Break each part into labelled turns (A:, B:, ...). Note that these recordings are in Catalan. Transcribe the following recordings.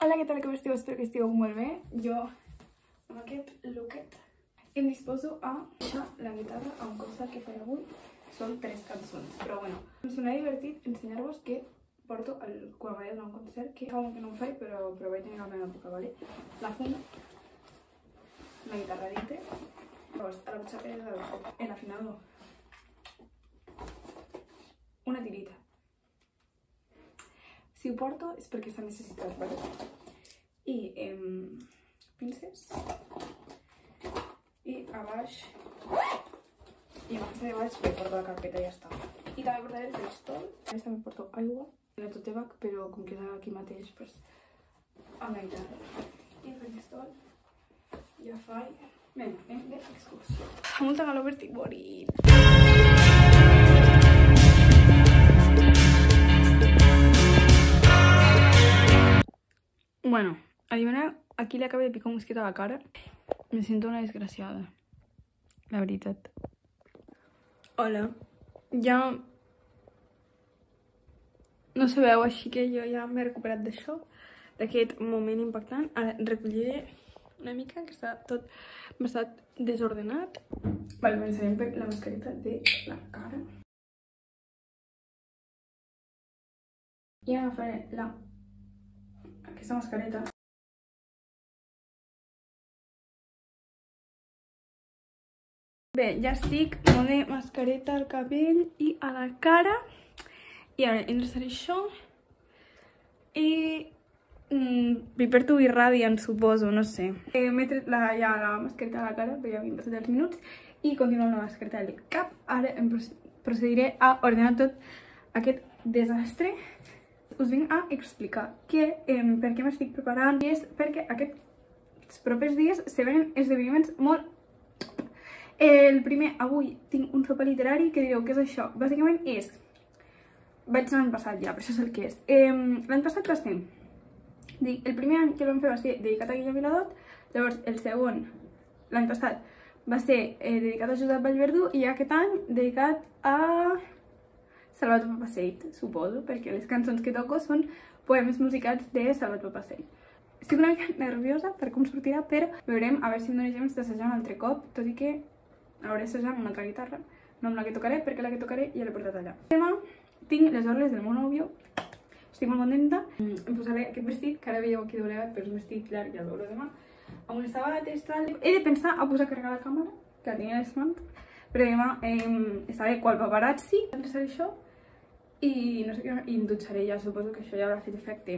A: Hola, què tal, com esteu? Espero que estigueu molt bé. Jo, amb aquest looket, em disposo a deixar la guitarra a un concert que faré avui. Són 3 cançons, però bueno, em sembla divertit ensenyar-vos que porto quan vaig a un concert, que fa un que no em faig, però vaig tenir la meva època, ¿vale? La funda, la guitarra dintre, llavors a la butxaca el afinador, una tirita. Si ho porto és perquè s'ha necessitat, ¿vale? I pinces i a baix i abans de baix per portar la carpeta i ja està. I també portaré el bristol. A més també porto aigua, el tote bag, però com que és aquí mateix, pues amb la guitarra. I el bristol ja faig. Vinga, anem d'excursió. Fa molta calor per t'hi morir. Bueno, adivineu, aquí le acabo de picar un mosquito a la cara. Me siento una desgraciada, la veritat. Hola. Ja no sabeu, així que jo ja m'he recuperat d'això, d'aquest moment impactant. Ara recolliré una mica, que està tot bastant desordenat. Vale, començarem per la mascareta de la cara. I agafaré aquesta mascareta. Bé, ja estic molt de mascareta al cabell i a la cara. I ara enllaçaré això. I Viperto i Radiant, suposo, no sé. M'he tret ja la mascareta a la cara, però ja havien passat els minuts. I continuo amb la mascareta del cap. Ara em procediré a ordenar tot aquest desastre. Us vinc a explicar per què m'estic preparant, i és perquè aquests propers dies se venen esdeveniments molt top. El primer, avui tinc un sopar literari, que direu, què és això? Bàsicament és, vaig l'any passat ja, però això és el que és. L'any passat va ser, el primer any que el vam fer va ser dedicat a Guillem Viladot, llavors el segon, l'any passat, va ser dedicat a Josep Vallverdú, i aquest any dedicat a Salvat Papasseit, suposo, perquè les cançons que toco són poemes musicats de Salvat Papasseit. Estic una mica nerviosa per com sortirà, però veurem a veure si em dóna temps d'assajar un altre cop, tot i que hauré d'assajat amb una altra guitarra, no amb la que tocaré, perquè la que tocaré ja l'he portat allà. Demà tinc les orles del meu nòvio, estic molt contenta. Em posaré aquest vestit, que ara veieu aquí doblegat, però és un vestit llarg, ja el veureu demà, amb unes sabates, tal. He de pensar a posar a carregar la càmera, que la tenia a les mans, però demà estaré qual paparazzi, endreçaré això, i no sé què, i em dutxaré ja, suposo que això ja haurà fet efecte.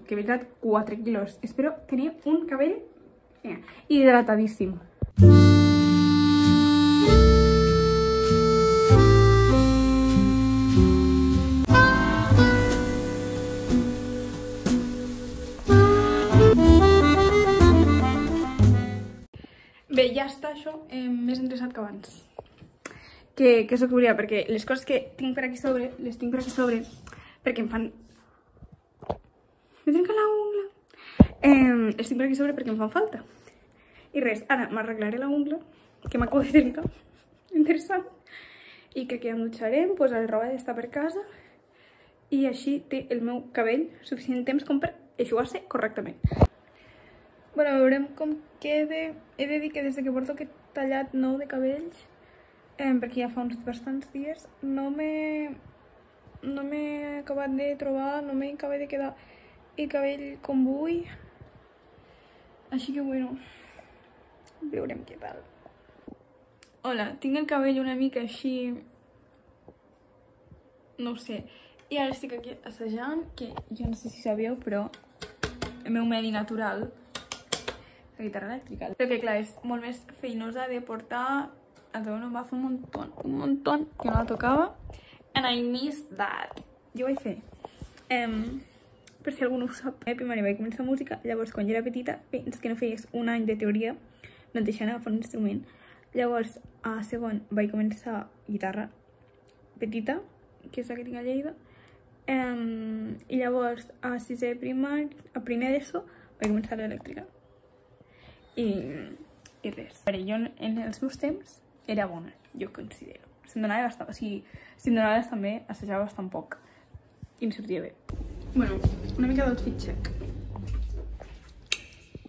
A: Que he pesat 4 quilos. Espero tenir un cabell hidratadíssim. Bé, ja està això, més endreçat que abans. Que és el que volia, perquè les coses que tinc per aquí sobre, les tinc per aquí sobre, perquè em fan... M'he trencat l'ungla! Les tinc per aquí sobre perquè em fan falta. I res, ara m'arreglaré l'ungla, que m'acabo de trencar. Interessant. I crec que em dutxarem, posaré roba d'estar per casa, i així té el meu cabell suficient temps com per eixugar-se correctament. Bueno, veurem com queda. He de dir que des que porto aquest tallat nou de cabells, perquè ja fa uns bastants dies, no m'he acabat de trobar, no m'he acabat de quedar el cabell com vull. Així que bueno, veurem què tal. Hola, tinc el cabell una mica així, no ho sé, i ara estic aquí assajant, que jo no sé si sabíeu, però el meu medi natural, la guitarra elèctrica. Però que clar, és molt més feinosa de portar. Bueno, va fer un montón que no la tocava, and I missed that. Jo ho vaig fer. Per si algú no ho sap, a primària vaig començar música, llavors quan jo era petita, fins que no feies un any de teoria, no et deixaven agafar un instrument. Llavors, a segon vaig començar guitarra petita, que és la que tinc a Lleida, i llavors a sisè primari, a primer d'ESO, vaig començar l'elèctrica. I res. Jo en els meus temps era bona, jo considero. Si em donava bastant bé, assajava bastant poc. I em sortia bé. Bueno, una mica d'outfit check.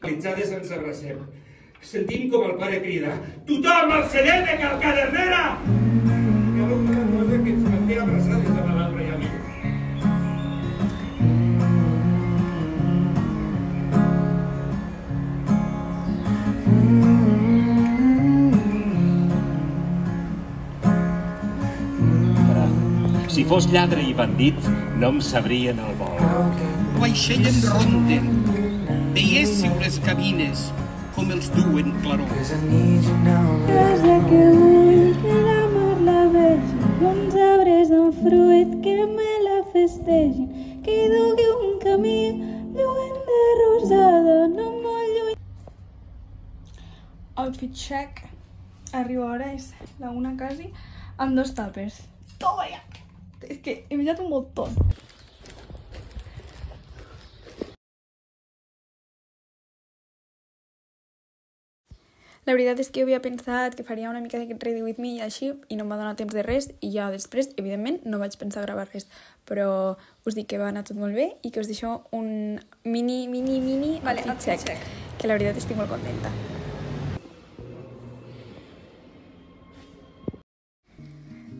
B: Ens abracem. Sentim com el pare crida: tothom al serene que al cadernera! Hi ha una cosa que ens manté abraçades a l'altre i a mi.
C: Si fos lladre i bandit, no em sabrien el vol.
D: Vaixell en ronden, veiéssiu les cabines, com els duen claror.
E: Casa que vull que la mar la vegi, uns arbres amb fruit que me la festegin, que hi dugui un camí lluent de rosada, no molt lluny.
A: Outfit check. Arriba ara, és la una quasi, amb 2 tàpers. Toma ya! Es que he mirado un montón. La veritat és que jo havia pensat que faria una mica d'aquest Ready With Me i així, i no em va donar temps de res, i ja després, evidentment, no vaig pensar gravar res. Però us dic que va anar tot molt bé i que us deixo un mini outfit check, que la veritat estic molt contenta.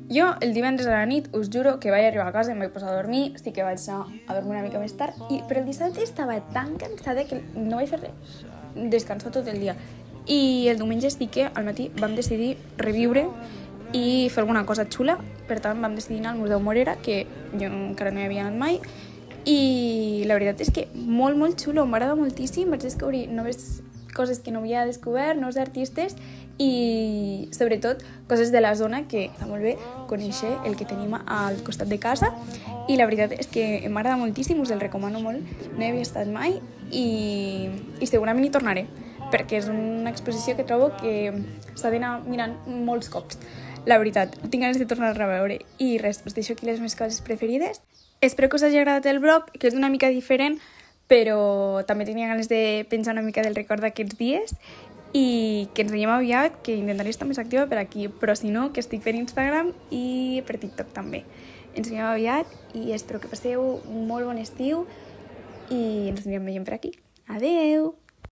A: Jo, el divendres a la nit, us juro que vaig arribar a casa, em vaig posar a dormir, sí que vaig anar a dormir una mica més tard, però el dissabte estava tan cansada que no vaig fer res, descansar tot el dia. I el diumenge sí que al matí vam decidir reviure i fer alguna cosa xula, per tant vam decidir anar al Museu Morera, que jo encara no hi havia anat mai, i la veritat és que molt xulo, m'agrada moltíssim, vaig descobrir noves coses que no havia descobert, nous artistes i sobretot coses de la zona que està molt bé conèixer el que tenim al costat de casa, i la veritat és que m'agrada moltíssim, us el recomano molt, no hi havia estat mai i segurament hi tornaré, perquè és una exposició que trobo que s'ha d'anar mirant molts cops. La veritat, tinc ganes de tornar a veure. I res, us deixo aquí les meves coses preferides. Espero que us hagi agradat el vlog, que és una mica diferent, però també tenia ganes de pensar una mica del record d'aquests dies i que ens veiem aviat, que intentaré estar més activa per aquí, però si no, que estic per Instagram i per TikTok també. Ens veiem aviat i espero que passeu un molt bon estiu i ens anirem veient per aquí. Adeu!